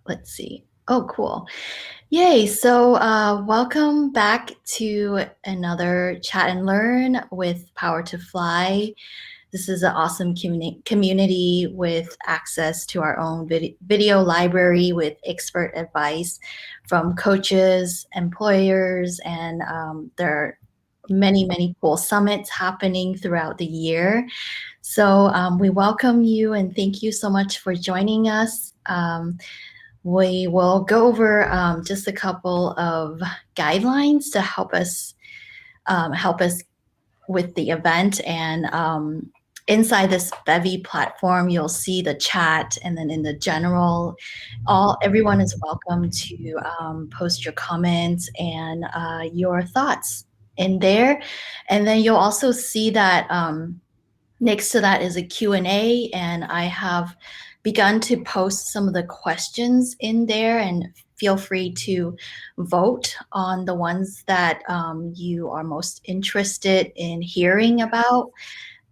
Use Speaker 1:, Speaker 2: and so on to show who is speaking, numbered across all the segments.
Speaker 1: Let's see. Oh, cool. Yay. So, welcome back to another Chat and Learn with Power to Fly. This is an awesome community with access to our own video library with expert advice from coaches, employers, and there are many, many cool summits happening throughout the year. So, we welcome you and thank you so much for joining us. We will go over just a couple of guidelines to help us with the event. And inside this Bevy platform, you'll see the chat, and then in the general, everyone is welcome to post your comments and your thoughts in there. And then you'll also see that next to that is a Q&A, and I have begun to post some of the questions in there, and feel free to vote on the ones that you are most interested in hearing about,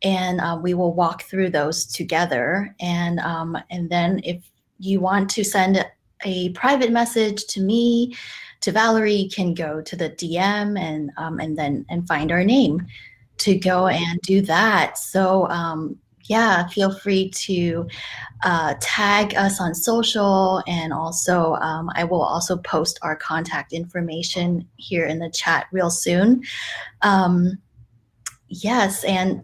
Speaker 1: and we will walk through those together. And then if you want to send a private message to me, to Valerie, you can go to the DM and then find our name to go and do that. So yeah, feel free to tag us on social, and also I will also post our contact information here in the chat real soon. Yes, and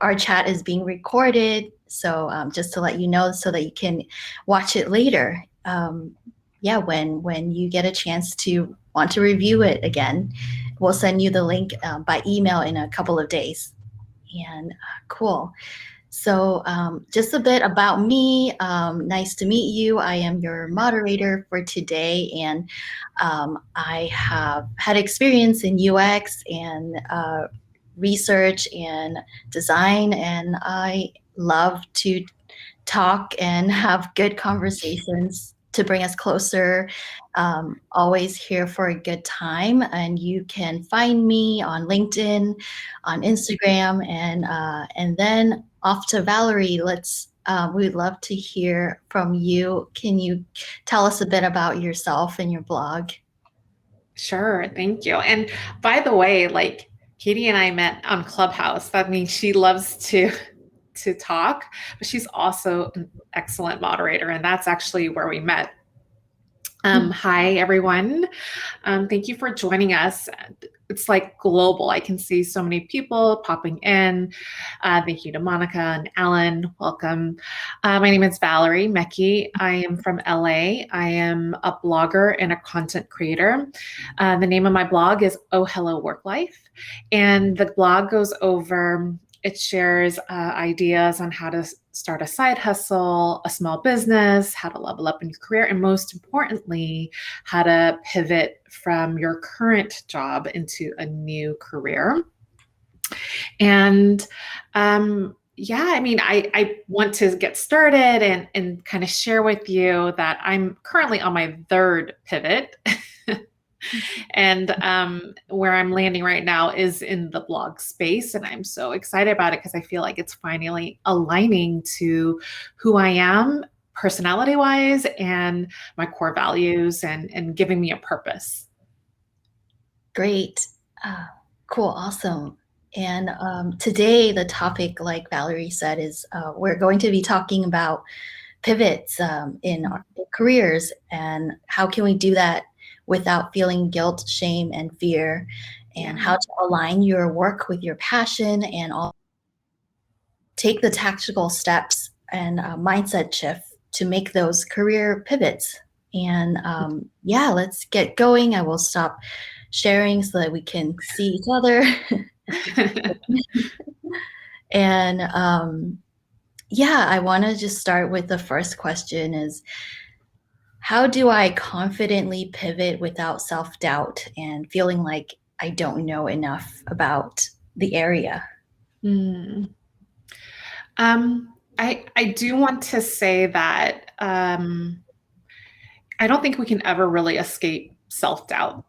Speaker 1: our chat is being recorded, so just to let you know, so that you can watch it later. Yeah, when you get a chance to want to review it again, we'll send you the link by email in a couple of days. And cool. So just a bit about me. Nice to meet you. I am your moderator for today, and I have had experience in UX and research and design, and I love to talk and have good conversations to bring us closer. Always here for a good time, and you can find me on LinkedIn, on Instagram, and then off to Valerie. We'd love to hear from you. Can you tell us a bit about yourself and your blog?
Speaker 2: Sure, thank you. And by the way, like Katie and I met on Clubhouse. That means she loves to talk, but she's also an excellent moderator, and that's actually where we met. Hi, everyone. Thank you for joining us. It's like global. I can see so many people popping in. Thank you to Monica and Alan. Welcome. My name is Valerie Mecki. I am from LA. I am a blogger and a content creator. The name of my blog is Oh Hello Work Life. And the blog goes over, it shares ideas on how to start a side hustle, a small business, how to level up in your career, and most importantly, how to pivot from your current job into a new career. And yeah, I mean, I want to get started and kind of share with you that I'm currently on my third pivot. And where I'm landing right now is in the blog space. And I'm so excited about it because I feel like it's finally aligning to who I am personality wise and my core values and giving me a purpose.
Speaker 1: Great. Cool. Awesome. And today, the topic, like Valerie said, is we're going to be talking about pivots in our careers, and how can we do that without feeling guilt, shame, and fear, and how to align your work with your passion, and all take the tactical steps and mindset shift to make those career pivots. And yeah, let's get going. I will stop sharing so that we can see each other. And yeah, I want to just start with the first question is, how do I confidently pivot without self-doubt and feeling like I don't know enough about the area?
Speaker 2: Mm. I do want to say that I don't think we can ever really escape self-doubt.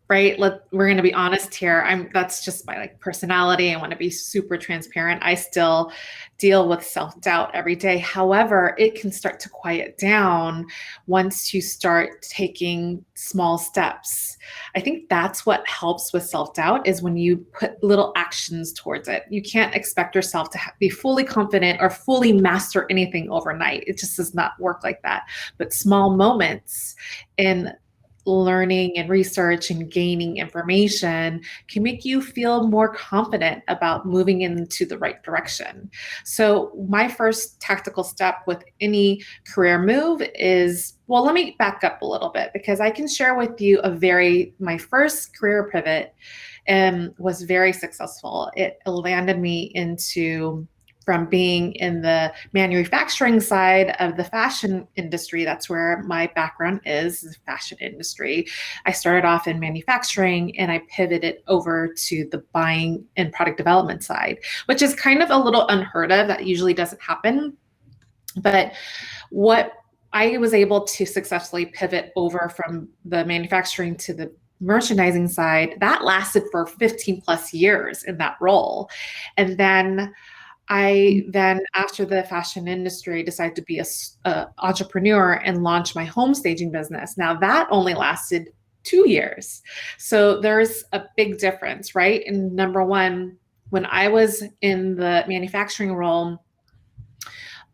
Speaker 2: right? We're going to be honest here. That's just my like personality. I want to be super transparent. I still deal with self-doubt every day. However, it can start to quiet down once you start taking small steps. I think that's what helps with self-doubt is when you put little actions towards it. You can't expect yourself to be fully confident or fully master anything overnight. It just does not work like that. But small moments in learning and research and gaining information can make you feel more confident about moving into the right direction. So my first tactical step with any career move is, well, let me back up a little bit because I can share with you my first career pivot was very successful. It landed me from being in the manufacturing side of the fashion industry. That's where my background is, the fashion industry. I started off in manufacturing and I pivoted over to the buying and product development side, which is kind of a little unheard of. That usually doesn't happen. But what I was able to successfully pivot over from the manufacturing to the merchandising side, that lasted for 15 plus years in that role. And then after the fashion industry, decided to be a entrepreneur and launch my home staging business. Now that only lasted 2 years. So there's a big difference, right? And number one, when I was in the manufacturing role,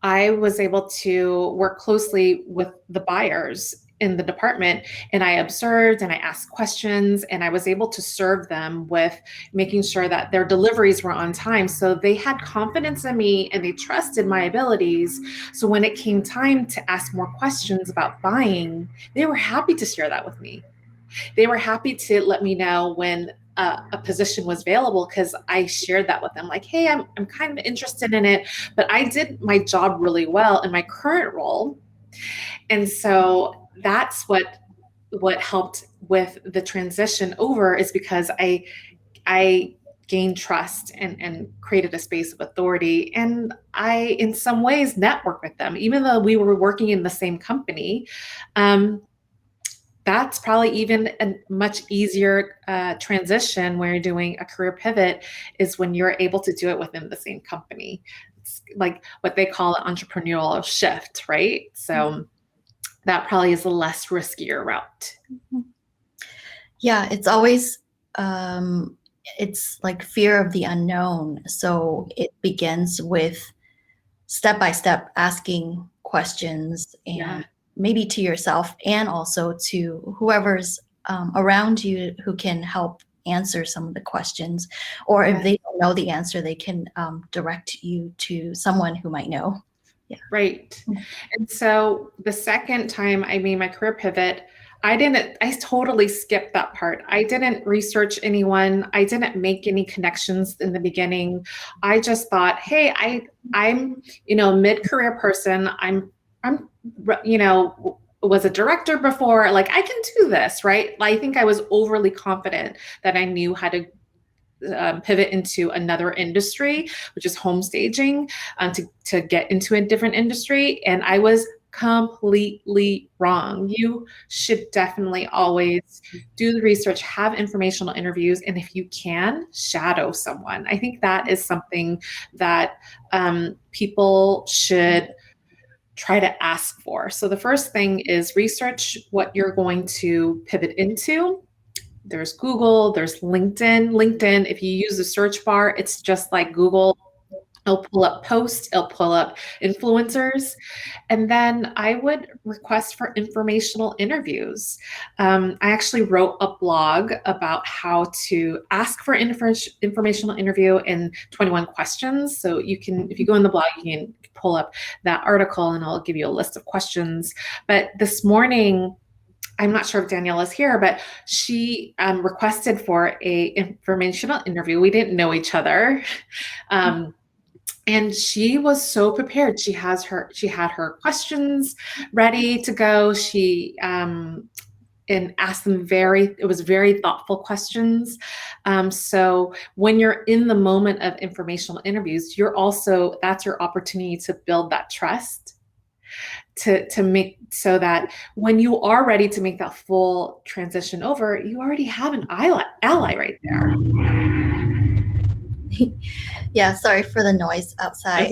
Speaker 2: I was able to work closely with the buyers in the department, and I observed and I asked questions, and I was able to serve them with making sure that their deliveries were on time. So they had confidence in me and they trusted my abilities. So when it came time to ask more questions about buying, they were happy to share that with me. They were happy to let me know when a position was available because I shared that with them. Like, hey, I'm kind of interested in it, but I did my job really well in my current role. And so that's what helped with the transition over is because I gained trust and created a space of authority. And I, in some ways, networked with them, even though we were working in the same company. That's probably even a much easier transition when you're doing a career pivot is when you're able to do it within the same company. It's like what they call an entrepreneurial shift, right? So that probably is a less riskier route.
Speaker 1: Yeah, it's always it's like fear of the unknown. So it begins with step by step asking questions and maybe to yourself and also to whoever's around you who can help answer some of the questions. Or if they don't know the answer, they can direct you to someone who might know. Yeah.
Speaker 2: Right. And so the second time I made my career pivot, I totally skipped that part. I didn't research anyone. I didn't make any connections in the beginning. I just thought, hey, I'm, mid-career person. I'm, was a director before, like I can do this, right? I think I was overly confident that I knew how to pivot into another industry, which is home staging, to get into a different industry. And I was completely wrong. You should definitely always do the research, have informational interviews, and if you can, shadow someone. I think that is something that people should try to ask for. So the first thing is research what you're going to pivot into. There's Google, there's LinkedIn. LinkedIn, if you use the search bar, it's just like Google. It'll pull up posts, it'll pull up influencers. And then I would request for informational interviews. I actually wrote a blog about how to ask for informational interview in 21 questions. So you can, if you go in the blog, you can pull up that article and I'll give you a list of questions. But this morning, I'm not sure if Danielle is here, but she requested for a informational interview. We didn't know each other. And she was so prepared. She had her questions ready to go. She and asked them it was very thoughtful questions. So when you're in the moment of informational interviews, that's your opportunity to build that trust, to make so that when you are ready to make that full transition over, you already have an ally right there.
Speaker 1: Yeah, sorry for the noise outside.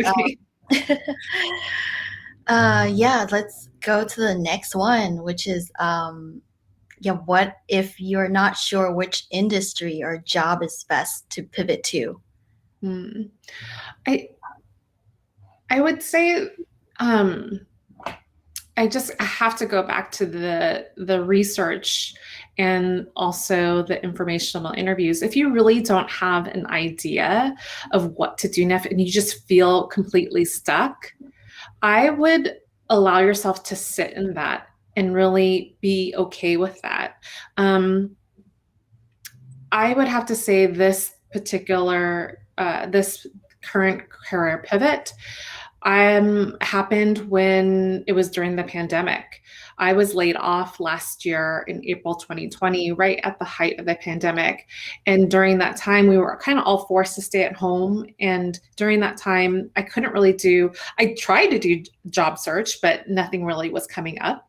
Speaker 2: That's okay.
Speaker 1: Yeah, let's go to the next one, which is yeah, what if you're not sure which industry or job is best to pivot to?
Speaker 2: Hmm. I I would say um, I have to go back to the research and also the informational interviews. If you really don't have an idea of what to do next and you just feel completely stuck, I would allow yourself to sit in that and really be okay with that. Um, I would have to say this current career pivot happened when it was during the pandemic. I was laid off last year in April 2020, right at the height of the pandemic. And during that time, we were kind of all forced to stay at home. And during that time, I tried to do job search, but nothing really was coming up.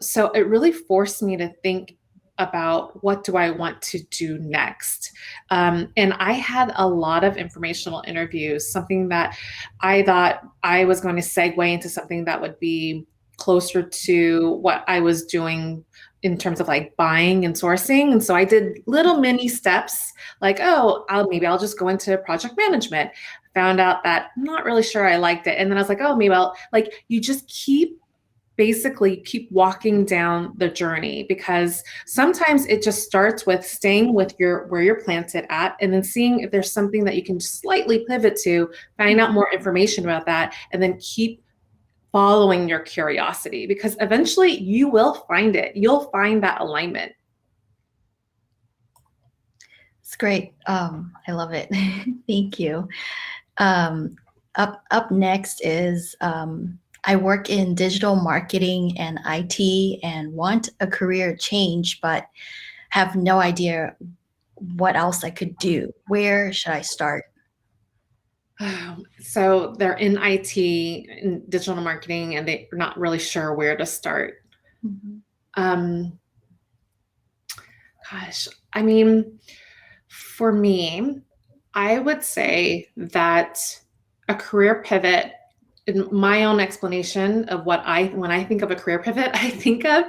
Speaker 2: So it really forced me to think about what do I want to do next. And I had a lot of informational interviews, something that I thought I was going to segue into something that would be closer to what I was doing in terms of like buying and sourcing. And so I did little mini steps like, oh, maybe I'll just go into project management. Found out that I'm not really sure I liked it. And then I was like, oh, maybe I'll like, you just keep walking down the journey, because sometimes it just starts with staying with where you're planted at, and then seeing if there's something that you can slightly pivot to, find out more information about that, and then keep following your curiosity, because eventually you will find it. You'll find that alignment.
Speaker 1: It's great. I love it. Thank you. Up next is I work in digital marketing and IT and want a career change, but have no idea what else I could do. Where should I start?
Speaker 2: So they're in IT, in digital marketing, and they're not really sure where to start.
Speaker 1: Mhm.
Speaker 2: Um, Gosh, I mean, for me, I would say that a career pivot, in my own explanation of when I think of a career pivot, I think of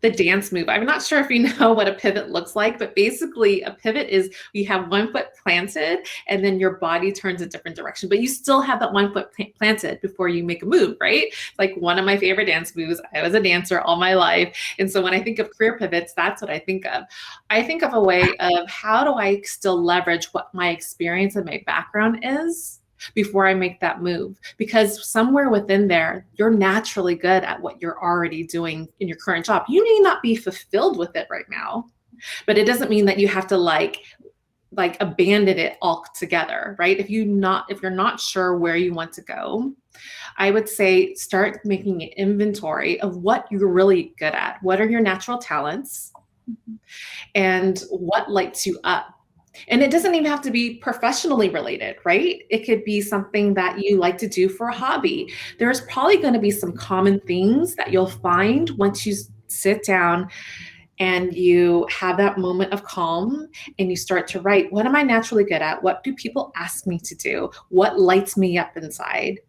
Speaker 2: the dance move. I'm not sure if you know what a pivot looks like, but basically a pivot is you have one foot planted and then your body turns a different direction, but you still have that one foot planted before you make a move, right? Like one of my favorite dance moves. I was a dancer all my life. And so when I think of career pivots, that's what I think of. I think of a way of how do I still leverage what my experience and my background is before I make that move. Because somewhere within there, you're naturally good at what you're already doing in your current job. You may not be fulfilled with it right now, but it doesn't mean that you have to like abandon it altogether, right? If you're not sure where you want to go, I would say start making an inventory of what you're really good at. What are your natural talents and what lights you up? And it doesn't even have to be professionally related, right? It could be something that you like to do for a hobby. There's probably going to be some common themes that you'll find once you sit down and you have that moment of calm and you start to write, what am I naturally good at? What do people ask me to do? What lights me up inside?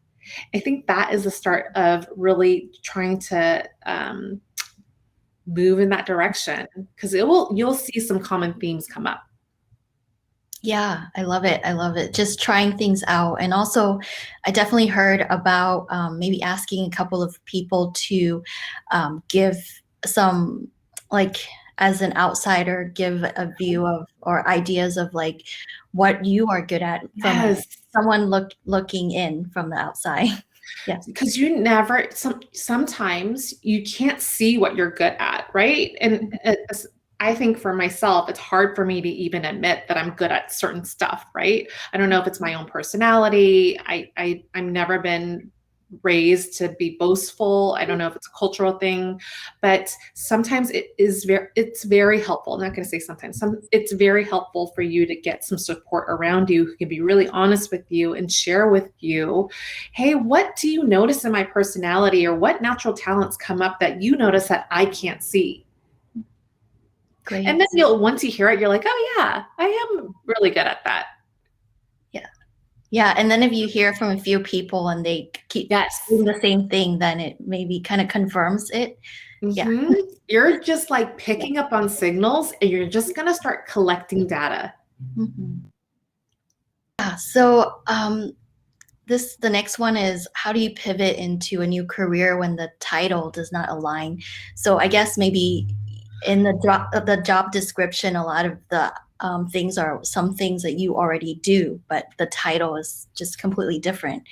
Speaker 2: I think that is the start of really trying to move in that direction, because you'll see some common themes come up.
Speaker 1: Yeah, I love it. I love it. Just trying things out. And also, I definitely heard about maybe asking a couple of people to give some, like, as an outsider, give a view of or ideas of like what you are good at from
Speaker 2: Yes.
Speaker 1: someone looking in from the outside. Yes.
Speaker 2: Because sometimes you can't see what you're good at, right? And I think for myself, it's hard for me to even admit that I'm good at certain stuff, right? I don't know if it's my own personality. I'm never been raised to be boastful. I don't know if it's a cultural thing, but sometimes it's very helpful. I'm not going to say sometimes. It's very helpful for you to get some support around you who can be really honest with you and share with you, hey, what do you notice in my personality, or what natural talents come up that you notice that I can't see?
Speaker 1: Great.
Speaker 2: And then once you hear it, you're like, oh yeah, I am really good at that.
Speaker 1: Yeah, and then if you hear from a few people and they keep doing the same thing, then it maybe kind of confirms it. Yeah.
Speaker 2: You're just like picking up on signals, and you're just going to start collecting data.
Speaker 1: Yeah, so the next one is, how do you pivot into a new career when the title does not align? So I guess maybe in the job description, a lot of the things are some things that you already do, but the title is just completely different.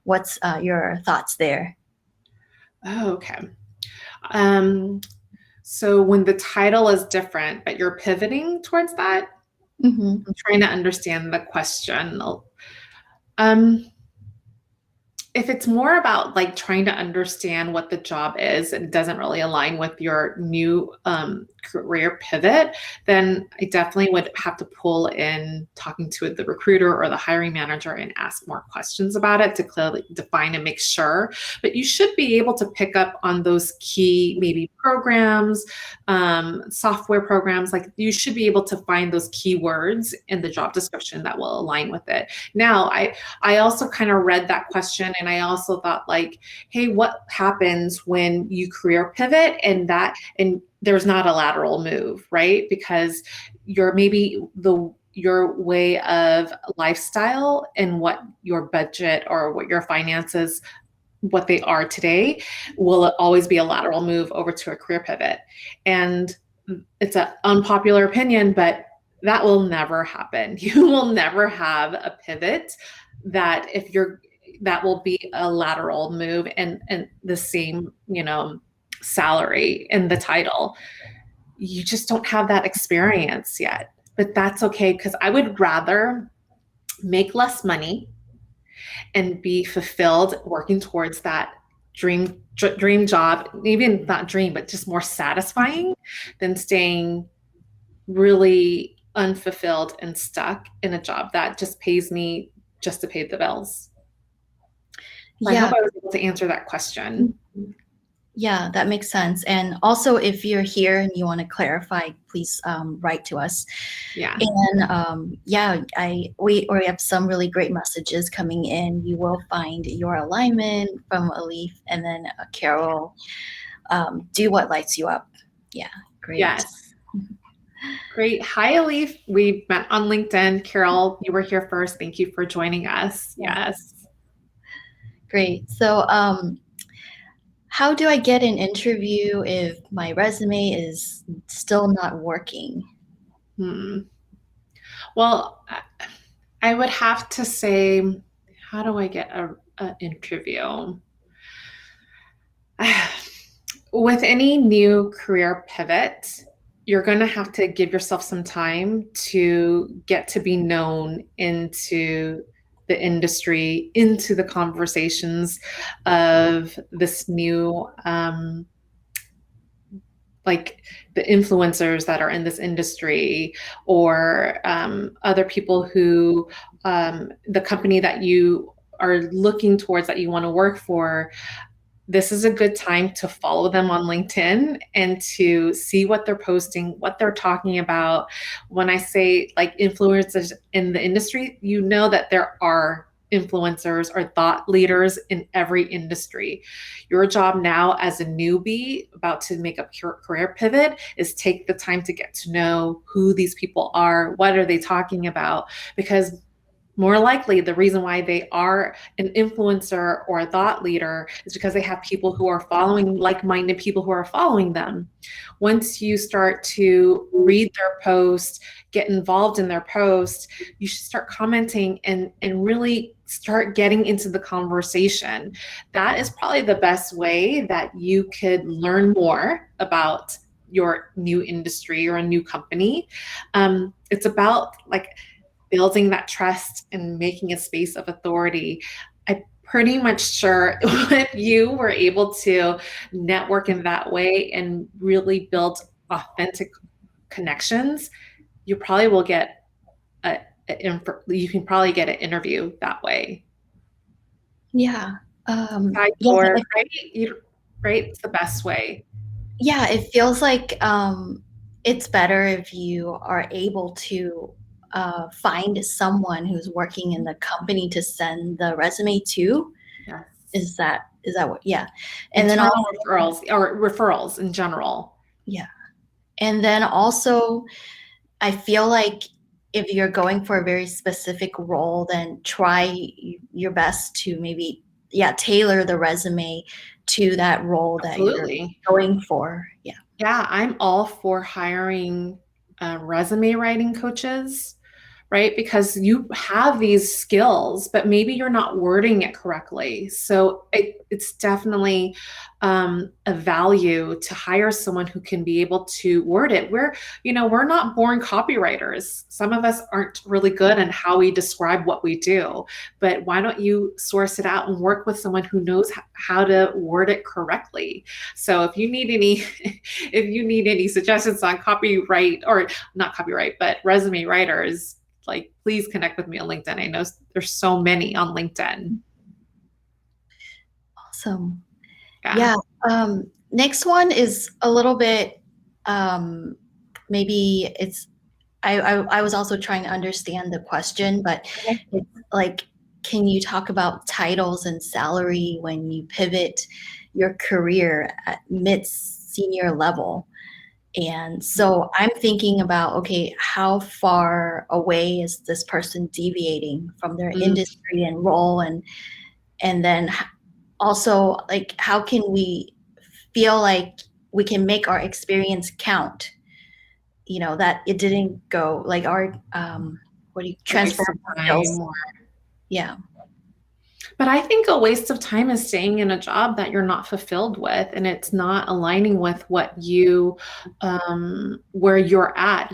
Speaker 1: What's your thoughts there?
Speaker 2: Oh, okay. So when the title is different, but you're pivoting towards that, I'm trying to understand the question. If it's more about like trying to understand what the job is and doesn't really align with your new career pivot, then I definitely would have to pull in talking to the recruiter or the hiring manager and ask more questions about it to clearly define and make sure. But you should be able to pick up on those key maybe programs, software programs. Like you should be able to find those keywords in the job description that will align with it. Now, I also kind of read that question, and I also thought like, hey, what happens when you career pivot and there's not a lateral move, right? Because your way of lifestyle and what your budget or what your finances, what they are today, will always be a lateral move over to a career pivot. And it's an unpopular opinion, but that will never happen. You will never have a pivot that will be a lateral move and the same, salary in the title. You just don't have that experience yet, but that's okay, because I would rather make less money and be fulfilled working towards that dream job, even not dream, but just more satisfying, than staying really unfulfilled and stuck in a job that just pays me just to pay the bills. I hope I was able to answer that question.
Speaker 1: Yeah, that makes sense. And also, if you're here and you want to clarify, please write to us.
Speaker 2: Yeah.
Speaker 1: And we have some really great messages coming in. You will find your alignment from Alif, and then Carol. Do what lights you up. Yeah, great.
Speaker 2: Yes. Great. Hi, Alif. We met on LinkedIn. Carol, you were here first. Thank you for joining us. Yes.
Speaker 1: Great. So, how do I get an interview if my resume is still not working?
Speaker 2: Well, I would have to say, how do I get an interview? With any new career pivot, you're going to have to give yourself some time to get to be known into the industry, into the conversations of this new, like the influencers that are in this industry, or other people who, the company that you are looking towards, that you want to work for. This is a good time to follow them on LinkedIn and to see what they're posting, what they're talking about. When I say like influencers in the industry, you know that there are influencers or thought leaders in every industry. Your job now as a newbie about to make a career pivot is take the time to get to know who these people are, what are they talking about, because more likely the reason why they are an influencer or a thought leader is because they have people who are following, like-minded people who are following them. Once you start to read their post, get involved in their post, you should start commenting and really start getting into the conversation. That is probably the best way that you could learn more about your new industry or a new company. It's about like building that trust and making a space of authority. I pretty much sure if you were able to network in that way and really build authentic connections, you probably will get you can probably get an interview that way.
Speaker 1: Yeah. Yeah,
Speaker 2: Or right, right, it's the best way.
Speaker 1: yeah, it feels like it's better if you are able to find someone who's working in the company to send the resume to.
Speaker 2: Yes.
Speaker 1: Is that what? Yeah, and then
Speaker 2: Internal
Speaker 1: also
Speaker 2: referrals or referrals in general.
Speaker 1: yeah, and then also I feel like if you're going for a very specific role, then try your best to maybe tailor the resume to that role that you're
Speaker 2: Absolutely.
Speaker 1: going for. Yeah.
Speaker 2: Yeah, I'm all for hiring resume writing coaches, right? Because you have these skills, but maybe you're not wording it correctly. So it's definitely a value to hire someone who can be able to word it. We're not born copywriters. Some of us aren't really good in how we describe what we do, but why don't you source it out and work with someone who knows how to word it correctly? So if you need any, if you need any suggestions on copyright or not copyright, but resume writers, like please connect with me on LinkedIn. I know there's so many on LinkedIn.
Speaker 1: Awesome.
Speaker 2: Yeah.
Speaker 1: Yeah. Next one is a little bit, maybe I was also trying to understand the question, but
Speaker 2: Okay.
Speaker 1: it's like, can you talk about titles and salary when you pivot your career at mid-senior level? And so I'm thinking about, okay, how far away is this person deviating from their
Speaker 2: Mm,
Speaker 1: industry and role? And then also, like, how can we feel like we can make our experience count? That it didn't go like our what do you
Speaker 2: a waste of
Speaker 1: transferable skills?
Speaker 2: time.
Speaker 1: Yeah.
Speaker 2: But I think a waste of time is staying in a job that you're not fulfilled with and it's not aligning with where you're at.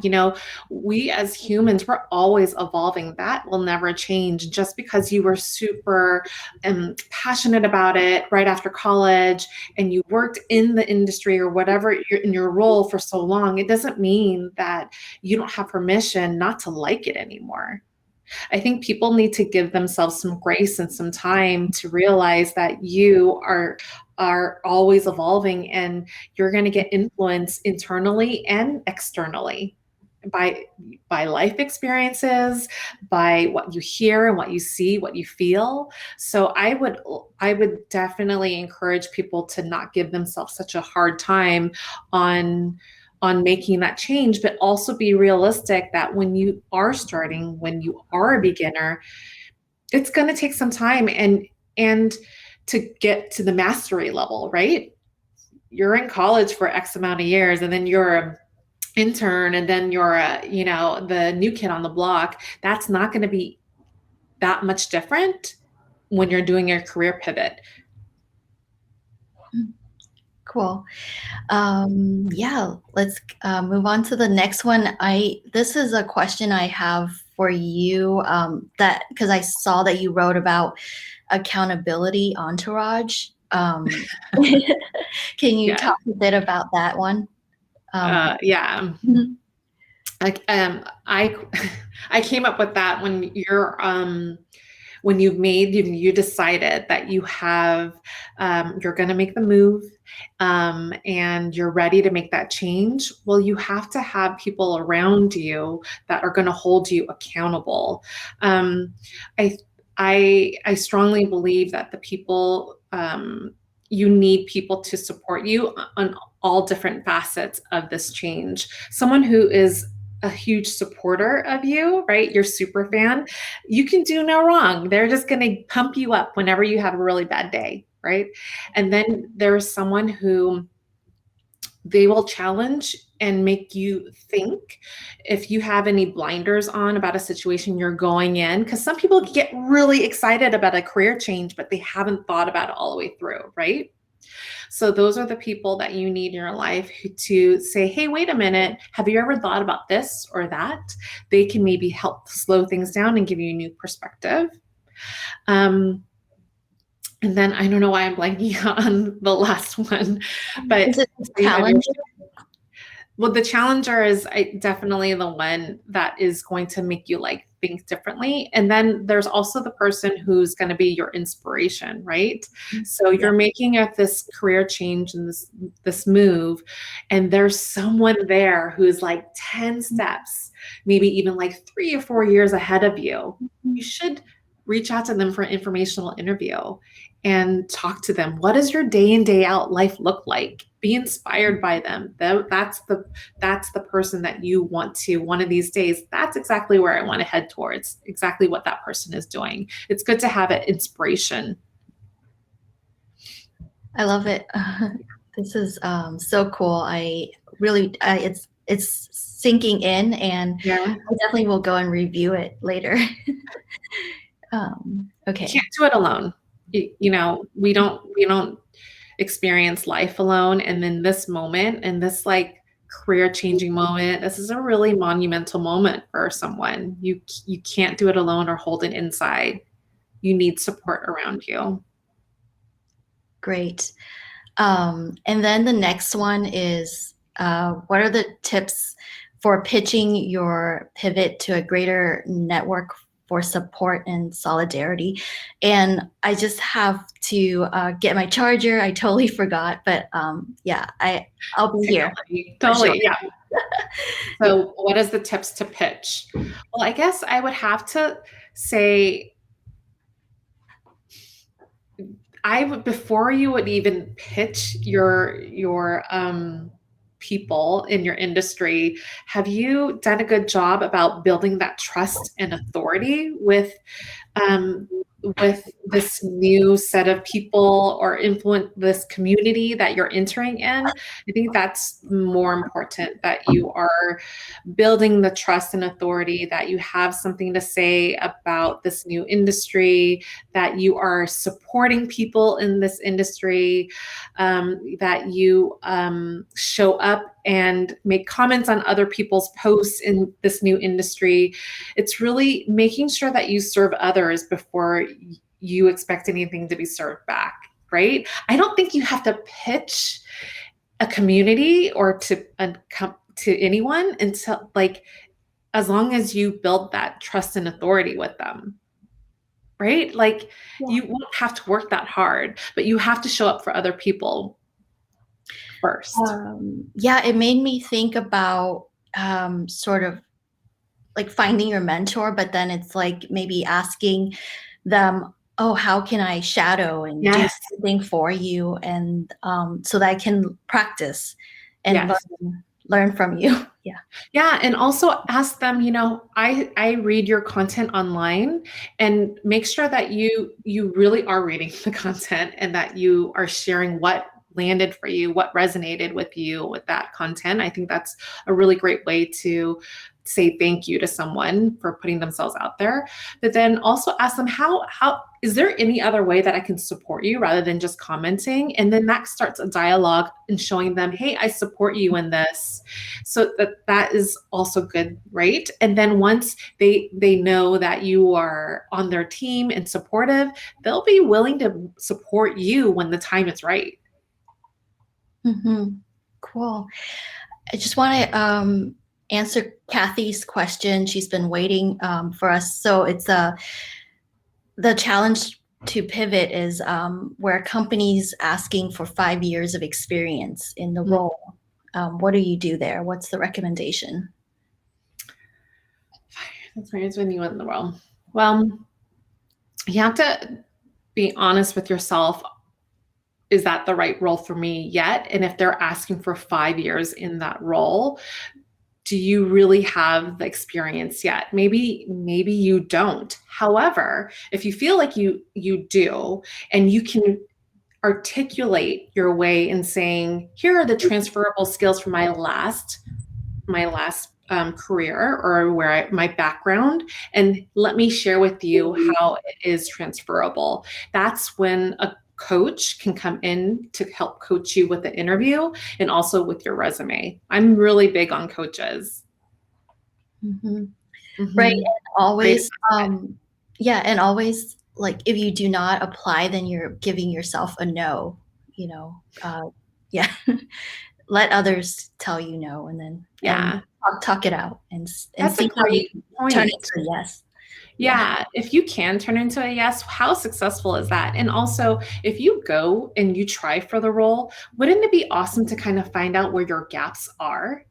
Speaker 2: We as humans, we're always evolving. That will never change. Just because you were super passionate about it right after college and you worked in the industry or whatever in your role for so long, it doesn't mean that you don't have permission not to like it anymore. I think people need to give themselves some grace and some time to realize that you are always evolving and you're going to get influence internally and externally by life experiences, by what you hear and what you see, what you feel. So I would definitely encourage people to not give themselves such a hard time on making that change, but also be realistic that when you are starting, when you are a beginner, it's going to take some time and to get to the mastery level, right? You're in college for X amount of years and then you're an intern and then you're the new kid on the block. That's not going to be that much different when you're doing your career pivot.
Speaker 1: Cool. Yeah, let's move on to the next one. This is a question I have for you, that because I saw that you wrote about accountability entourage. Can you
Speaker 2: Yes.
Speaker 1: talk a bit about that one?
Speaker 2: Yeah.
Speaker 1: Mhm.
Speaker 2: Like I I came up with that when you decided that you're going to make the move, and you're ready to make that change. Well, you have to have people around you that are going to hold you accountable. um, I I strongly believe that the people you need people to support you on all different facets of this change. Someone who is a huge supporter of you, right? Your super fan, you can do no wrong. They're just going to pump you up whenever you have a really bad day, right? And then there's someone who they will challenge and make you think if you have any blinders on about a situation you're going in. Because some people get really excited about a career change, but they haven't thought about it all the way through, right? So those are the people that you need in your life to say, hey, wait a minute, have you ever thought about this or that? They can maybe help slow things down and give you a new perspective. Um, And then I don't know why I'm blanking on the last one, but
Speaker 1: Is it
Speaker 2: so you have your
Speaker 1: Challenger?
Speaker 2: well, the challenger is definitely the one that is going to make you like think differently. And then there's also the person who's going to be your inspiration, right? So
Speaker 1: Yeah.
Speaker 2: you're making this career change and this move, and there's someone there who's like 10 steps, maybe even like 3 or 4 years ahead of you. You should reach out to them for an informational interview and talk to them. What does your day in, day out life look like? Be inspired by them. That's the person that you want to one of these days. That's exactly where I want to head towards, exactly what that person is doing. It's good to have an inspiration.
Speaker 1: I love it. This is so cool. It's sinking in, and
Speaker 2: Yeah.
Speaker 1: I definitely will go and review it later.
Speaker 2: You
Speaker 1: Okay.
Speaker 2: can't do it alone. You know, we don't experience life alone. And then this moment and this like career changing moment, this is a really monumental moment for someone. You can't do it alone or hold it inside. You need support around you.
Speaker 1: Great. And then the next one is what are the tips for pitching your pivot to a greater network for support and solidarity? And I just have to get my charger. I totally forgot, but yeah, I'll be here
Speaker 2: Totally,
Speaker 1: for sure.
Speaker 2: totally, yeah.
Speaker 1: Yeah.
Speaker 2: So what is the tips to pitch? Well, I guess I would have to say before you would even pitch your people in your industry, have you done a good job about building that trust and authority um, with this new set of people or influence this community that you're entering in? I think that's more important, that you are building the trust and authority, that you have something to say about this new industry, that you are supporting people in this industry, that you show up and make comments on other people's posts in this new industry. It's really making sure that you serve others before you expect anything to be served back, right? I don't think you have to pitch a community or to anyone until like as long as you build that trust and authority with them, right? Like
Speaker 1: Yeah.
Speaker 2: you won't have to work that hard, but you have to show up for other people first.
Speaker 1: Yeah, it made me think about sort of like finding your mentor, but then it's like maybe asking them, oh, how can I shadow and do
Speaker 2: Yes.
Speaker 1: something for you? And so that I can practice and
Speaker 2: Yes.
Speaker 1: learn from you. Yeah.
Speaker 2: Yeah, and also ask them, I read your content online, and make sure that you really are reading the content and that you are sharing what landed for you, what resonated with you with that content. I think that's a really great way to say thank you to someone for putting themselves out there. But then also ask them, how is there any other way that I can support you rather than just commenting? And then that starts a dialogue and showing them, hey, I support you in this. So that is also good, right? And then once they know that you are on their team and supportive, they'll be willing to support you when the time is right.
Speaker 1: Cool. I just want to answer Kathy's question. She's been waiting for us. So it's the challenge to pivot is where companies asking for 5 years of experience in the role. What do you do there? What's the recommendation?
Speaker 2: That's right. When you in the world. Well, you have to be honest with yourself. Is that the right role for me yet? And if they're asking for 5 years in that role, do you really have the experience yet? Maybe you don't. However, if you feel like you do, and you can articulate your way in saying, here are the transferable skills from my last career, or my background, and let me share with you how it is transferable. That's when a coach can come in to help coach you with the interview and also with your resume. I'm really big on coaches.
Speaker 1: Right. And always,
Speaker 2: Great.
Speaker 1: yeah, and always like if you do not apply, then you're giving yourself a no, you know. Yeah. Let others tell you no, and then
Speaker 2: Yeah,
Speaker 1: talk it out and
Speaker 2: that's a
Speaker 1: see how you
Speaker 2: great
Speaker 1: can turn it
Speaker 2: point.
Speaker 1: to a yes. Yeah.
Speaker 2: Yeah, if you can turn into a yes, how successful is that? And also, if you go and you try for the role, wouldn't it be awesome to kind of find out where your gaps are?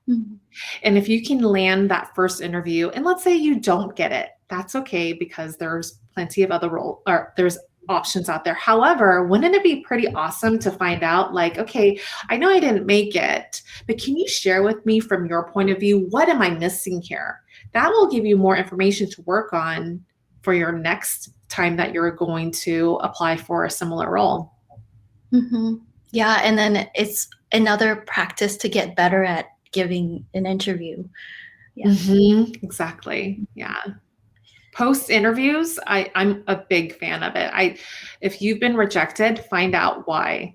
Speaker 1: Mhm.
Speaker 2: And if you can land that first interview, and let's say you don't get it, that's okay because there's plenty of other role or there's options out there. However, wouldn't it be pretty awesome to find out like, okay, I know I didn't make it, but can you share with me from your point of view, what am I missing here? That will give you more information to work on for your next time that you're going to apply for a similar role.
Speaker 1: Mhm. Yeah, and then it's another practice to get better at giving an interview. Yeah.
Speaker 2: Exactly. Yeah. Post interviews, I'm a big fan of it. If you've been rejected, find out why.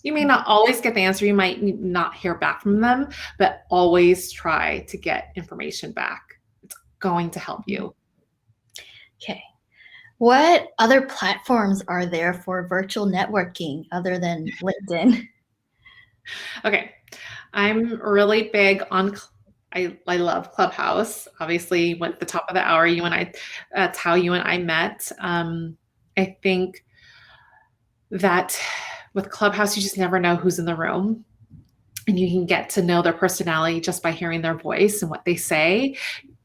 Speaker 2: You may not always get the answer, you might not hear back from them, but always try to get information back. It's going to help you.
Speaker 1: Okay. What other platforms are there for virtual networking other than LinkedIn?
Speaker 2: Okay. I'm really big on I love Clubhouse. Obviously, went at the top of the hour. You and I, that's how you and I met. I think that with Clubhouse, you just never know who's in the room. And you can get to know their personality just by hearing their voice and what they say.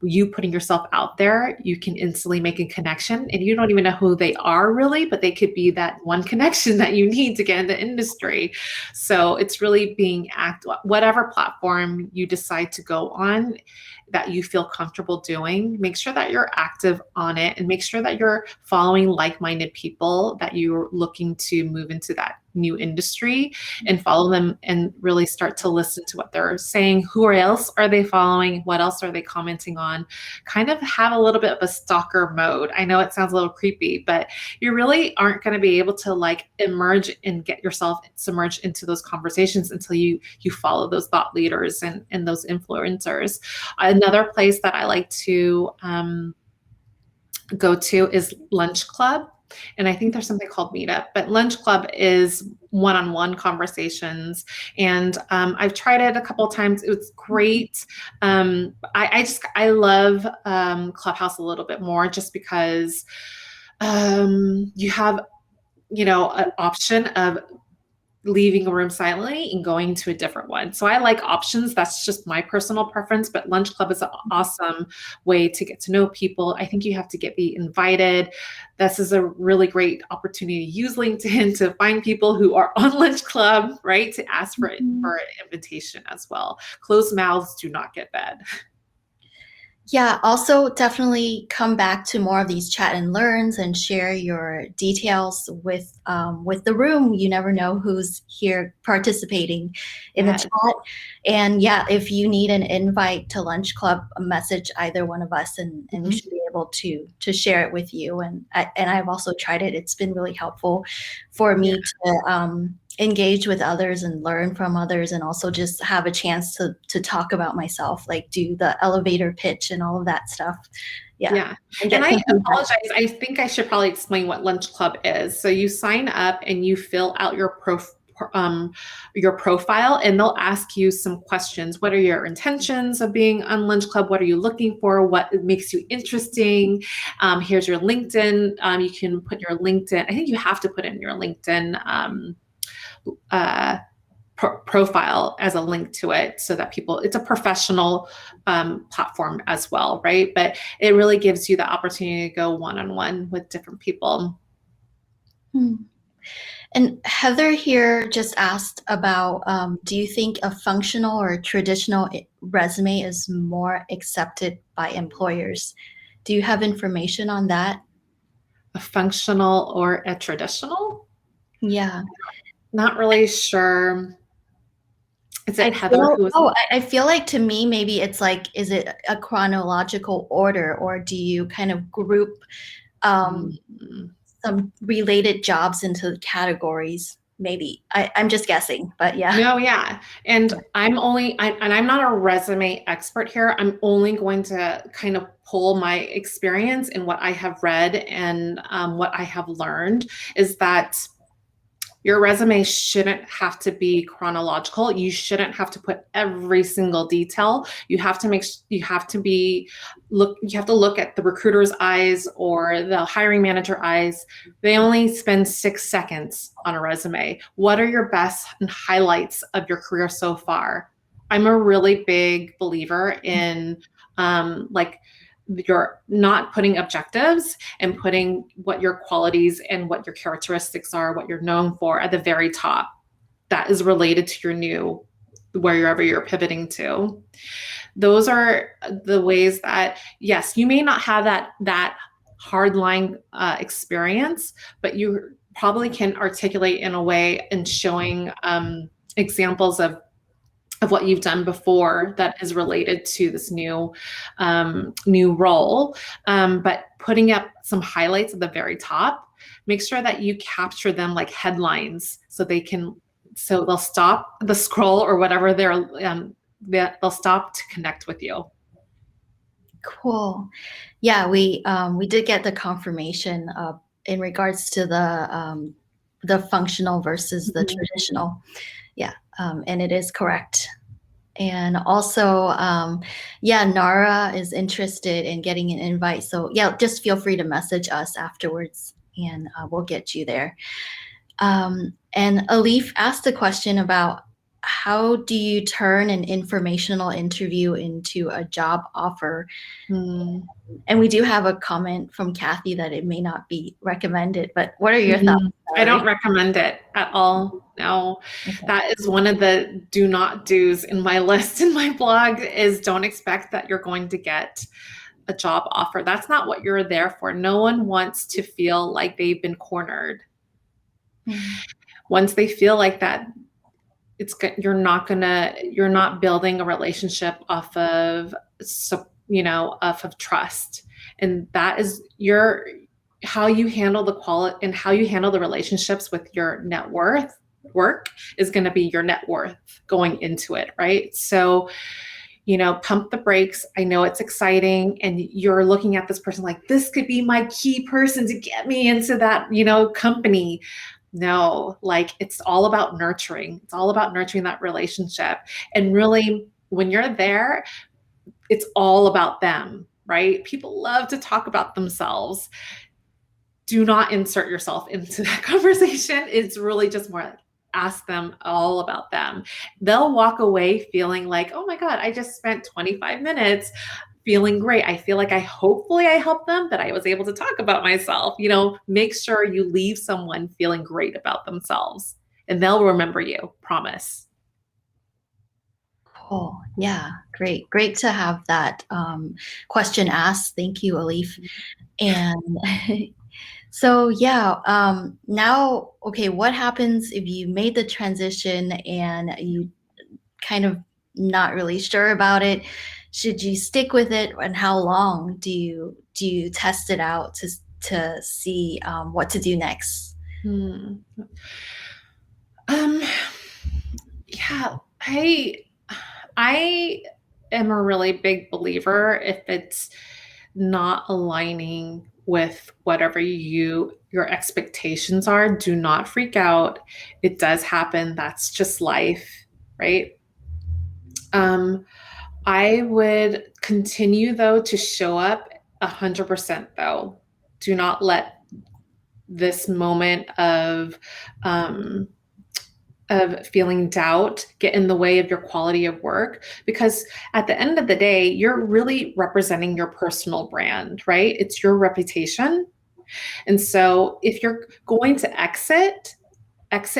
Speaker 2: You putting yourself out there, you can instantly make a connection, and you don't even know who they are really, but they could be that one connection that you need to get in the industry. So it's really being whatever platform you decide to go on that you feel comfortable doing, make sure that you're active on it and make sure that you're following like-minded people that you're looking to move into that new industry and follow them and really start to listen to what they're saying. Who else are they following? What else are they commenting on? Kind of have a little bit of a stalker mode. I know it sounds a little creepy, but you really aren't going to be able to like emerge and get yourself submerged into those conversations until you follow those thought leaders and those influencers. Another place that I like to go to is Lunch Club. And I think there's something called Meetup, but Lunch Club is one-on-one conversations. And I've tried it a couple of times. It was great. I love Clubhouse a little bit more just because you have, an option of leaving a room silently and going to a different one. So I like options. That's just my personal preference, but Lunch Club is an awesome way to get to know people. I think you have to be invited. This is a really great opportunity to use LinkedIn to find people who are on Lunch Club, right? To ask for an invitation as well. Closed mouths do not get fed.
Speaker 1: Yeah, also definitely come back to more of these chat and learns and share your details with the room. You never know who's here participating in the
Speaker 2: Yes.
Speaker 1: chat. And yeah, if you need an invite to Lunch Club, message either one of us, and we should be able to share it with you. And I've also tried it. It's been really helpful for me to engage with others and learn from others, and also just have a chance to talk about myself, like do the elevator pitch and all of that stuff.
Speaker 2: Yeah.
Speaker 1: And
Speaker 2: And
Speaker 1: get
Speaker 2: I
Speaker 1: some feedback.
Speaker 2: apologize. I think I should probably explain what Lunch Club is. So you sign up and you fill out your profile, and they'll ask you some questions. What are your intentions of being on Lunch Club? What are you looking for? What makes you interesting? Here's your LinkedIn. You can put your LinkedIn. I think you have to put in your LinkedIn profile as a link to it so that it's a professional platform as well, right? But it really gives you the opportunity to go one-on-one with different people.
Speaker 1: And Heather here just asked about, do you think a functional or traditional resume is more accepted by employers? Do you have information on that?
Speaker 2: A functional or a traditional?
Speaker 1: Yeah.
Speaker 2: Not really sure. Is it
Speaker 1: I
Speaker 2: Heather who was?
Speaker 1: I feel like to me, maybe it's like, is it a chronological order, or do you kind of group
Speaker 2: Mm,
Speaker 1: some related jobs into categories? maybe. I'm just guessing, but yeah.
Speaker 2: No, yeah. And I'm not a resume expert here. I'm only going to kind of pull my experience and what I have read and what I have learned is that your resume shouldn't have to be chronological. You shouldn't have to put every single detail. You have to look at the recruiter's eyes or the hiring manager eyes. They only spend 6 seconds on a resume. What are your best and highlights of your career so far? I'm a really big believer in like you're not putting objectives and putting what your qualities and what your characteristics are, what you're known for at the very top. That is related to your new, wherever you're pivoting to. Those are the ways that, yes, you may not have that hardline experience, but you probably can articulate in a way and showing examples of what you've done before that is related to this new role, but putting up some highlights at the very top. Make sure that you capture them like headlines, so they'll stop the scroll or whatever they'll stop to connect with you.
Speaker 1: Cool. Yeah, we did get the confirmation in regards to the functional versus the traditional. Yeah, and it is correct. And also, yeah, Nara is interested in getting an invite. So yeah, just feel free to message us afterwards and we'll get you there. And Alif asked a question about how do you turn an informational interview into a job offer? And we do have a comment from Kathy that it may not be recommended, but what are your thoughts?
Speaker 2: I don't recommend it at all. No, that is one of the do not do's in my list in my blog is don't expect that you're going to get a job offer. That's not what you're there for. No one wants to feel like they've been cornered. Once they feel like that, you're not building a relationship off of trust. And that is how you handle the quality and how you handle the relationships with your net worth work is going to be your net worth going into it, right? So, pump the brakes. I know it's exciting and you're looking at this person like, this could be my key person to get me into that, company. No, like it's all about nurturing. It's all about nurturing that relationship. And really, when you're there, it's all about them, right? People love to talk about themselves. Do not insert yourself into that conversation. It's really just more like ask them all about them. They'll walk away feeling like, oh my God, I just spent 25 minutes feeling great. I feel like hopefully I helped them, that I was able to talk about myself. Make sure you leave someone feeling great about themselves and they'll remember you, promise.
Speaker 1: Cool. Yeah, great. Great to have that question asked. Thank you, Alif. And so yeah, now, okay, what happens if you made the transition and you kind of not really sure about it? Should you stick with it, and how long do you test it out to see what to do next?
Speaker 2: Yeah, I am a really big believer if it's not aligning with whatever your expectations are, do not freak out. It does happen. That's just life, right? I would continue though to show up 100% though. Do not let this moment of feeling doubt get in the way of your quality of work, because at the end of the day, you're really representing your personal brand, right? It's your reputation. And so if you're going to exit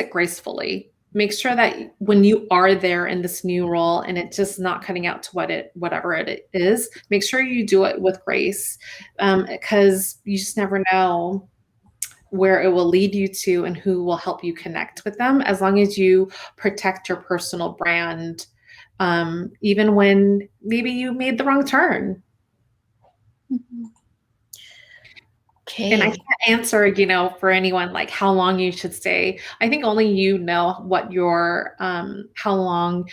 Speaker 2: gracefully. Make sure that when you are there in this new role and it's just not cutting out to whatever it is, make sure you do it with grace, because you just never know where it will lead you to and who will help you connect with them, as long as you protect your personal brand, even when maybe you made the wrong turn. And I
Speaker 1: Okay.
Speaker 2: can't answer, for anyone like how long you should stay. I think only you know what your how long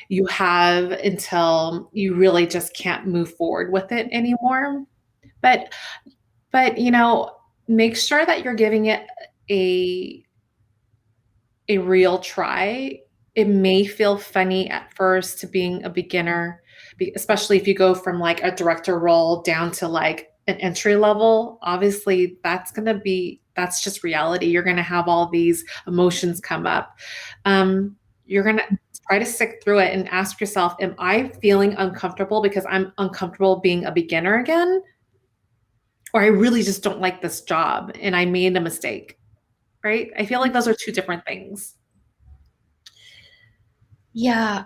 Speaker 2: you have until you really just can't move forward with it anymore. But make sure that you're giving it a real try. It may feel funny at first to being a beginner, especially if you go from like a director role down to like an entry level. Obviously, that's just reality. You're going to have all these emotions come up. You're going to try to stick through it and ask yourself, am I feeling uncomfortable because I'm uncomfortable being a beginner again? Or I really just don't like this job and I made a mistake, right? I feel like those are two different things.
Speaker 1: Yeah,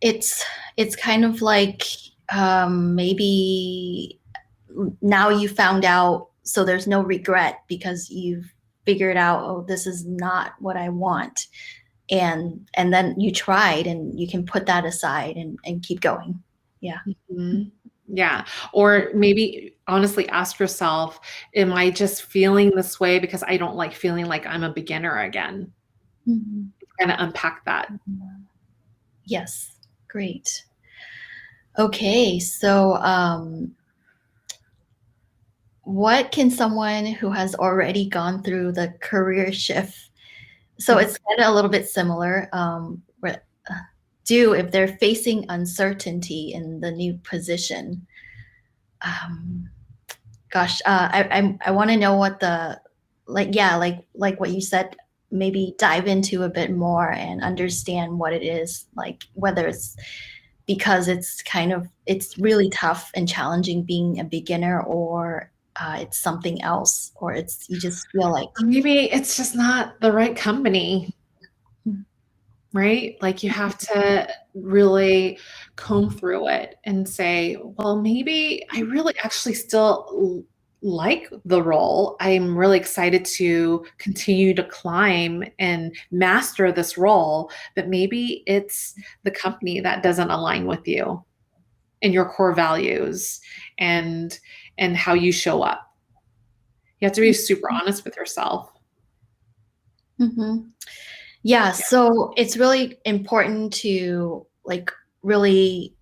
Speaker 1: it's kind of like maybe now you found out, so there's no regret because you've figured out, oh, this is not what I want, and then you tried, and you can put that aside and keep going. Yeah.
Speaker 2: Mhm. Yeah. Or maybe honestly ask yourself, am I just feeling this way because I don't like feeling like I'm a beginner again?
Speaker 1: Mhm.
Speaker 2: Kind of unpack that.
Speaker 1: Yes, great. Okay, so what can someone who has already gone through the career shift, so
Speaker 2: Mhm.
Speaker 1: it's kind of a little bit similar, do if they're facing uncertainty in the new position? Um, gosh, I want to know what the, like, yeah, like what you said, maybe dive into a bit more and understand what it is, like whether it's because it's really tough and challenging being a beginner, or it's something else, or it's you just feel like.
Speaker 2: Or maybe it's just not the right company,
Speaker 1: Mm,
Speaker 2: right? Like you have to really comb through it and say, well, maybe I really actually still like the role. I'm really excited to continue to climb and master this role, but maybe it's the company that doesn't align with you and your core values and how you show up. You have to be super honest with yourself.
Speaker 1: mhm. Yeah,
Speaker 2: Yeah.
Speaker 1: so it's really important to like really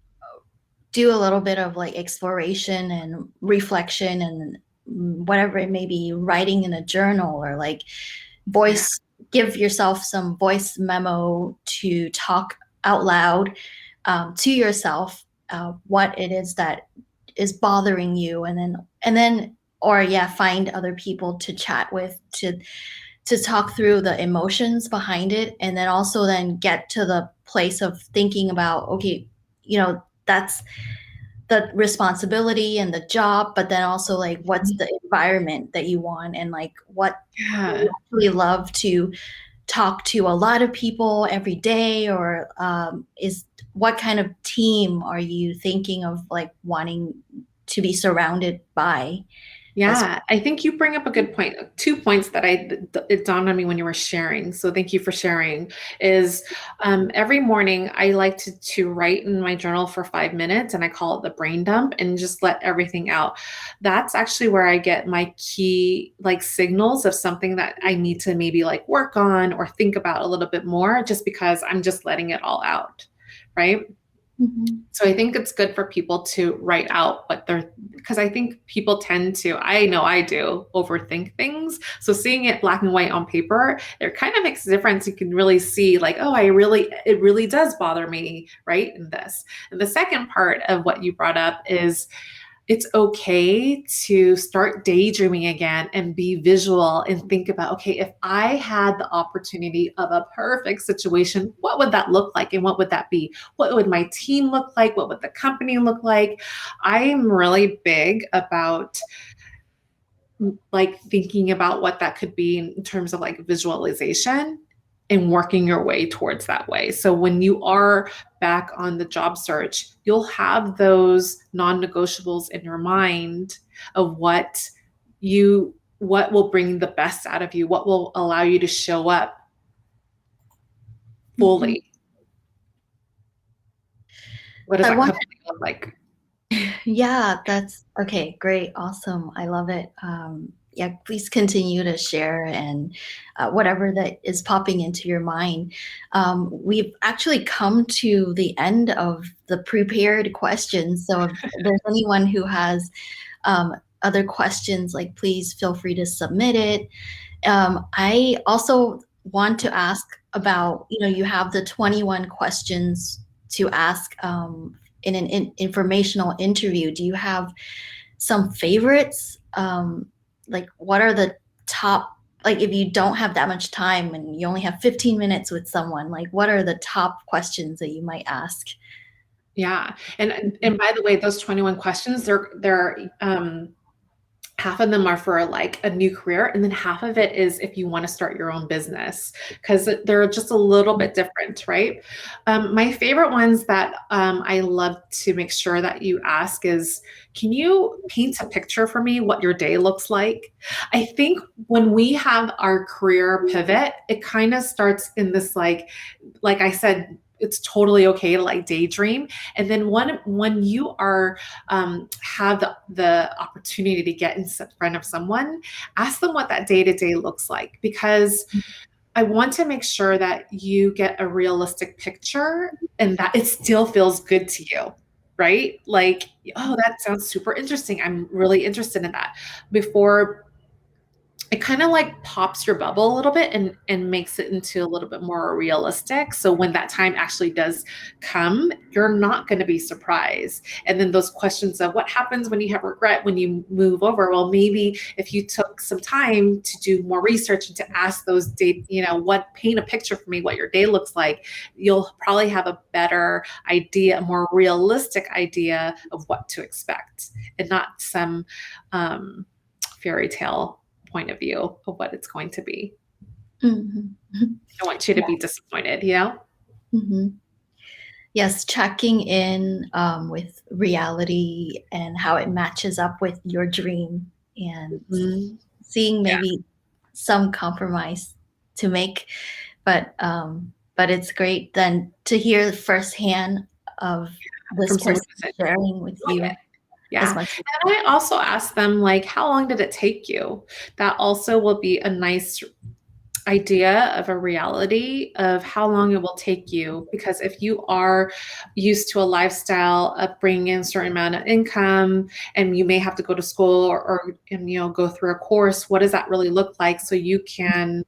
Speaker 1: do a little bit of like exploration and reflection, and whatever it may be, writing in a journal, or like
Speaker 2: Yeah.
Speaker 1: voice give yourself some voice memo to talk out loud to yourself, what it is that is bothering you, and then or yeah, find other people to chat with, to talk through the emotions behind it, and then also then get to the place of thinking about, okay, that's the responsibility and the job, but then also like what's the environment that you want, and like what you
Speaker 2: Yeah.
Speaker 1: actually love to talk to a lot of people every day, or is what kind of team are you thinking of like wanting to be surrounded by as
Speaker 2: Yeah, I think you bring up a good point. 2 points that it dawned on me when you were sharing. So thank you for sharing. Is every morning I like to write in my journal for 5 minutes, and I call it the brain dump, and just let everything out. That's actually where I get my key like signals of something that I need to maybe like work on or think about a little bit more, just because I'm just letting it all out, right?
Speaker 1: Mhm.
Speaker 2: So I think it's good for people to write out what they're, because I think people tend to, I know I do, overthink things. So seeing it black and white on paper, it kind of makes a difference. You can really see like, oh, it really does bother me, right? In this. And the second part of what you brought up is it's okay to start daydreaming again and be visual and think about, okay, if I had the opportunity of a perfect situation, what would that look like? And what would that be? What would my team look like? What would the company look like? I'm really big about like thinking about what that could be in terms of like visualization and working your way towards that way. So when you are back on the job search, you'll have those non-negotiables in your mind of what will bring the best out of you, what will allow you to show up
Speaker 1: Mhm.
Speaker 2: fully. What does
Speaker 1: I
Speaker 2: that
Speaker 1: want
Speaker 2: company look like?
Speaker 1: Yeah, that's okay. Great. Awesome. I love it. Yeah, please continue to share and whatever that is popping into your mind. We've actually come to the end of the prepared questions. So if there's anyone who has um, other questions, like please feel free to submit it. I also want to ask about, you have the 21 questions to ask in an informational interview. Do you have some favorites? Like, what are the top, like, if you don't have that much time and you only have 15 minutes with someone, like, what are the top questions that you might ask?
Speaker 2: Yeah. And by the way, those 21 questions, they're half of them are for like a new career, and then half of it is if you want to start your own business, because they're just a little bit different, right? My favorite ones that I love to make sure that you ask is, can you paint a picture for me what your day looks like? I think when we have our career pivot, it kind of starts in this like I said, it's totally okay to like daydream. And then when you are have the opportunity to get in front of someone, ask them what that day to day looks like, because I want to make sure that you get a realistic picture and that it still feels good to you, right? Like, oh, that sounds super interesting. I'm really interested in that. Before it kind of like pops your bubble a little bit and makes it into a little bit more realistic. So when that time actually does come, you're not going to be surprised. And then those questions of what happens when you have regret when you move over, well, maybe if you took some time to do more research and to ask those date, what, paint a picture for me what your day looks like, you'll probably have a better idea, a more realistic idea of what to expect, and not some fairy tale point of view of what it's going to be.
Speaker 1: Mhm.
Speaker 2: I want you to be disappointed,
Speaker 1: Mhm. Yes, checking in with reality and how it matches up with your dream, and
Speaker 2: Mhm.
Speaker 1: seeing
Speaker 2: Yeah,
Speaker 1: maybe some compromise to make. But it's great then to hear firsthand of this
Speaker 2: from someone
Speaker 1: person
Speaker 2: who's
Speaker 1: sharing with
Speaker 2: doing it.
Speaker 1: you as
Speaker 2: Yeah.
Speaker 1: much.
Speaker 2: And I also ask them, like, how long did it take you? That also will be a nice idea of a reality of how long it will take you. Because if you are used to a lifestyle of bringing in a certain amount of income, and you may have to go to school or and go through a course, what does that really look like, so you can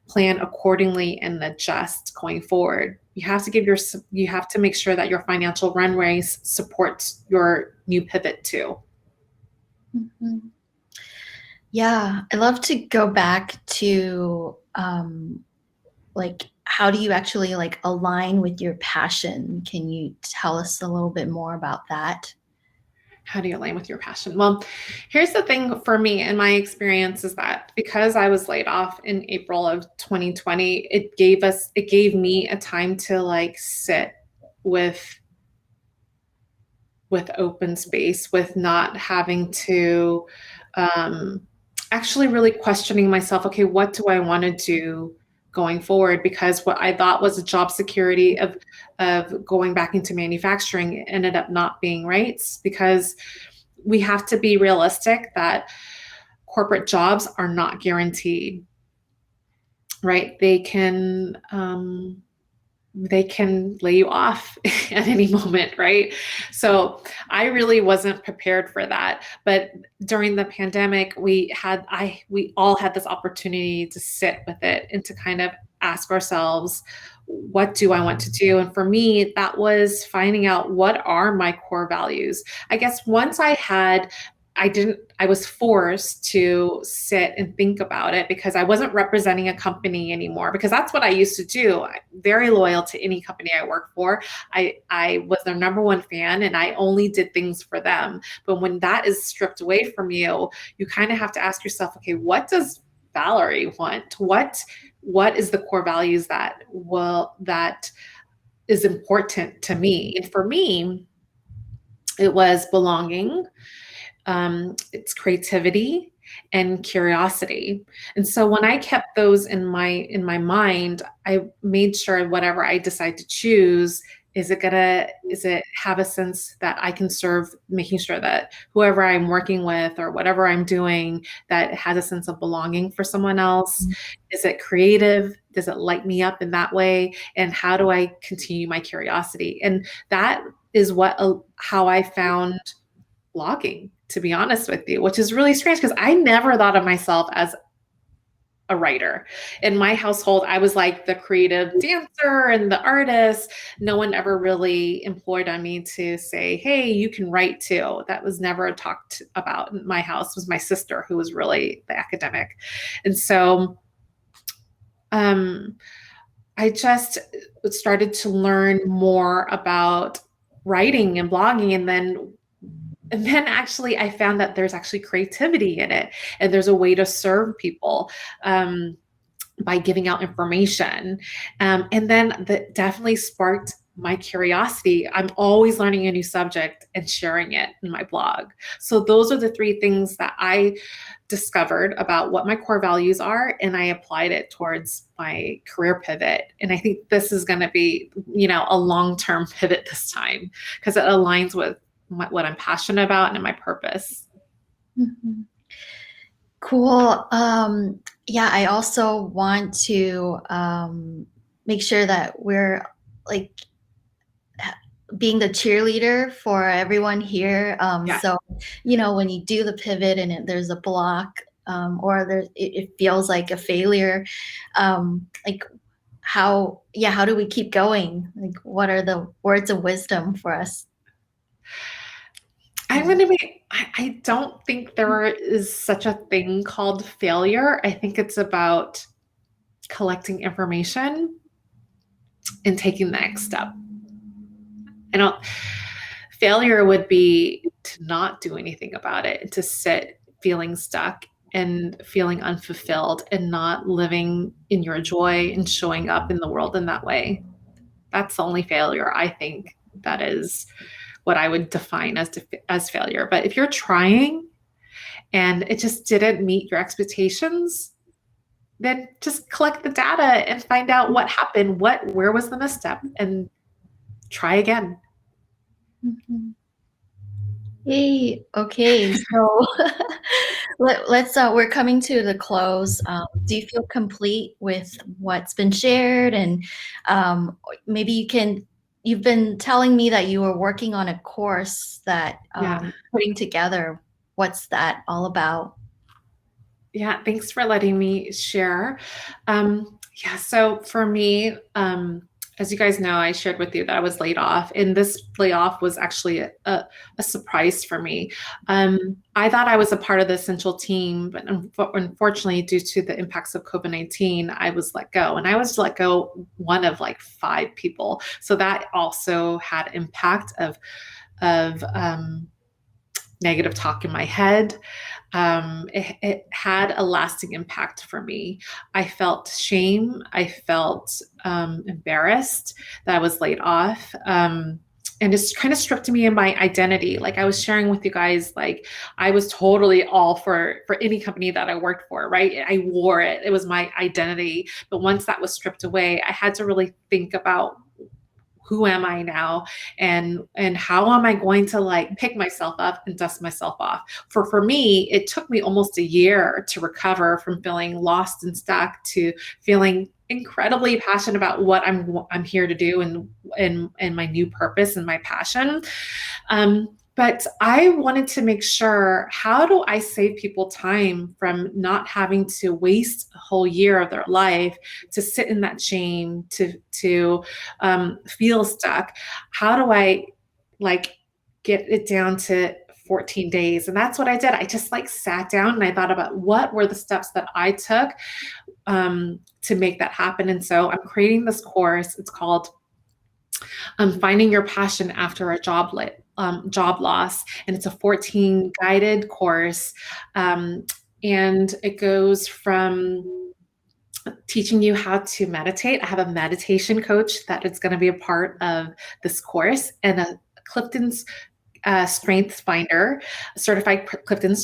Speaker 2: plan accordingly and adjust going forward. You have to make sure that your financial runway supports your new pivot too.
Speaker 1: Mhm. Yeah, I love to go back to like, how do you actually like align with your passion? Can you tell us a little bit more about that?
Speaker 2: How do you align with your passion? Well, here's the thing for me and my experience is that because I was laid off in April of 2020, it gave me a time to like sit with open space, with not having to um, actually really questioning myself. Okay, what do I want to do going forward? Because what I thought was a job security of going back into manufacturing ended up not being right, because we have to be realistic that corporate jobs are not guaranteed, right? They can lay you off at any moment, right? So I really wasn't prepared for that. But during the pandemic, we all had this opportunity to sit with it and to kind of ask ourselves, what do I want to do? And for me, that was finding out what are my core values. I guess once I was forced to sit and think about it, because I wasn't representing a company anymore, because that's what I used to do. I'm very loyal to any company I work for. I was their number one fan and I only did things for them. But when that is stripped away from you, you kind of have to ask yourself, okay, what does Valerie want? What is the core values that is important to me? And for me, it was belonging, it's creativity and curiosity. And so when I kept those in my mind, I made sure whatever I decide to choose Is it have a sense that I can serve, making sure that whoever I'm working with or whatever I'm doing, that it has a sense of belonging for someone else? Is it creative? Does it light me up in that way? And how do I continue my curiosity? And that is how I found blogging, to be honest with you, which is really strange because I never thought of myself as a writer. In my household, I was like the creative dancer and the artist. No one ever really employed on me to say, hey, you can write too. That was never talked about in my house. It was my sister who was really the academic. And so I just started to learn more about writing and blogging, and then actually I found that there's actually creativity in it, and there's a way to serve people by giving out information. And then that definitely sparked my curiosity. I'm always learning a new subject and sharing it in my blog. So those are the three things that I discovered about what my core values are, and I applied it towards my career pivot. And I think this is going to be, a long-term pivot this time, because it aligns with what I'm passionate about and my purpose.
Speaker 1: Mm-hmm. Cool. Yeah, I also want to make sure that we're like being the cheerleader for everyone here.
Speaker 2: Yeah.
Speaker 1: So, when you do the pivot and there's a block, or it feels like a failure, like how do we keep going? Like, what are the words of wisdom for us?
Speaker 2: I don't think there is such a thing called failure. I think it's about collecting information and taking the next step. Failure would be to not do anything about it, and to sit feeling stuck and feeling unfulfilled and not living in your joy and showing up in the world in that way. That's the only failure I think that is what I would define as failure. But if you're trying and it just didn't meet your expectations, then just collect the data and find out what happened, where was the misstep, and try again.
Speaker 1: Mm-hmm. Hey, okay, so let's we're coming to the close. Do you feel complete with what's been shared? And maybe you've been telling me that you were working on a course that putting together. What's that all about?
Speaker 2: Yeah, thanks for letting me share. So for me, as you guys know, I shared with you that I was laid off, and this layoff was actually a surprise for me. I thought I was a part of the essential team, but unfortunately, due to the impacts of COVID-19, I was let go, and I was let go one of like 5 people. So that also had impact of negative talk in my head. It had a lasting impact for me. I felt shame. I felt embarrassed that I was laid off. And it's kind of stripped me in my identity. Like I was sharing with you guys, like I was totally all for any company that I worked for, right? I wore it. It was my identity. But once that was stripped away, I had to really think about, who am I now, and how am I going to like pick myself up and dust myself off? For me, it took me almost a year to recover from feeling lost and stuck to feeling incredibly passionate about what I'm here to do, and my new purpose and my passion. But I wanted to make sure, how do I save people time from not having to waste a whole year of their life to sit in that shame, to feel stuck? How do I like get it down to 14 days? And that's what I did. I just like sat down and I thought about what were the steps that I took to make that happen. And so I'm creating this course. It's called Finding Your Passion After a Job Loss. And it's a 14 guided course. And it goes from teaching you how to meditate. I have a meditation coach that is going to be a part of this course, and a Clifton's Strengths Finder, certified Clifton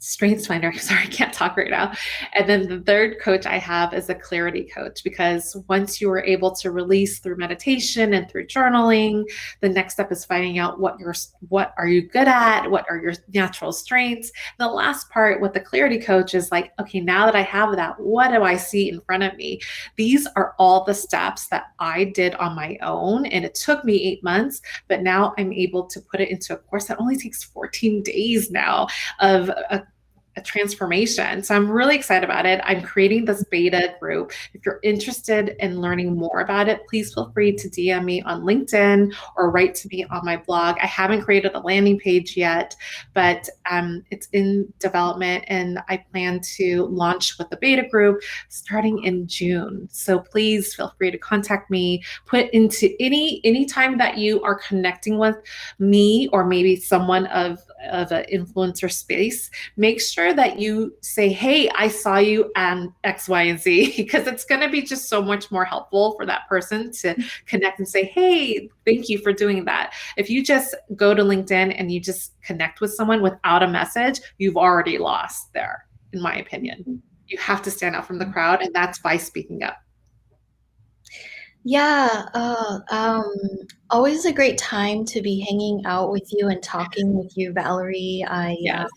Speaker 2: Strengths Finder. Sorry, I can't talk right now. And then the third coach I have is a clarity coach, because once you are able to release through meditation and through journaling, the next step is finding out what are you good at, what are your natural strengths. The last part with the clarity coach is like, okay, now that I have that, what do I see in front of me? These are all the steps that I did on my own, and it took me 8 months, but now I'm able to put it into a course that only takes 14 days now of a transformation. So I'm really excited about it. I'm creating this beta group. If you're interested in learning more about it, please feel free to DM me on LinkedIn or write to me on my blog. I haven't created a landing page yet, but it's in development, and I plan to launch with the beta group starting in June. So please feel free to contact me. Put into any time that you are connecting with me or maybe someone of an influencer space, make sure that you say, hey, I saw you on X, Y, and Z, because it's going to be just so much more helpful for that person to connect and say, hey, thank you for doing that. If you just go to LinkedIn and you just connect with someone without a message, you've already lost there, in my opinion. You have to stand out from the crowd, and that's by speaking up.
Speaker 1: Yeah, always a great time to be hanging out with you and talking with you, Valerie.
Speaker 2: Yes.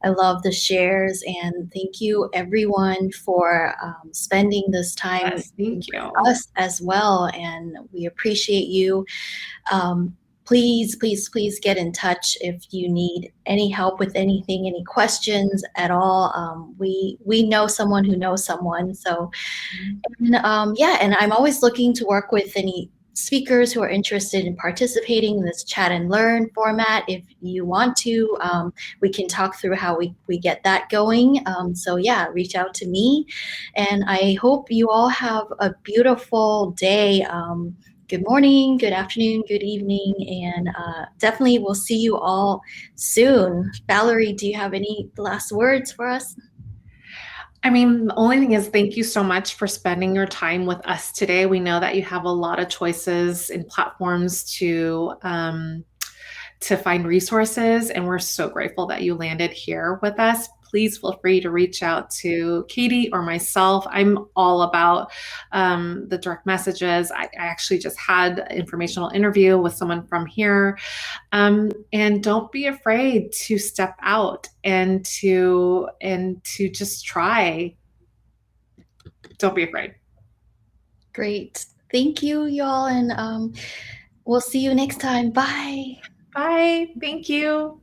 Speaker 1: I love the shares, and thank you everyone for spending this time
Speaker 2: Yes,
Speaker 1: with
Speaker 2: thank you.
Speaker 1: us as well, and we appreciate you. Please, please, please get in touch if you need any help with anything, any questions at all. We know someone who knows someone, so yeah, and I'm always looking to work with any speakers who are interested in participating in this chat and learn format. If you want to, we can talk through how we get that going. So yeah, reach out to me, and I hope you all have a beautiful day. Good morning, good afternoon, good evening, and definitely we'll see you all soon. Valerie, do you have any last words for us?
Speaker 2: I mean, the only thing is, thank you so much for spending your time with us today. We know that you have a lot of choices and platforms to find resources, and we're so grateful that you landed here with us. Please feel free to reach out to Katie or myself. I'm all about the direct messages. I actually just had an informational interview with someone from here. And don't be afraid to step out and to just try. Don't be afraid.
Speaker 1: Great. Thank you, y'all, and we'll see you next time. Bye.
Speaker 2: Bye. Thank you.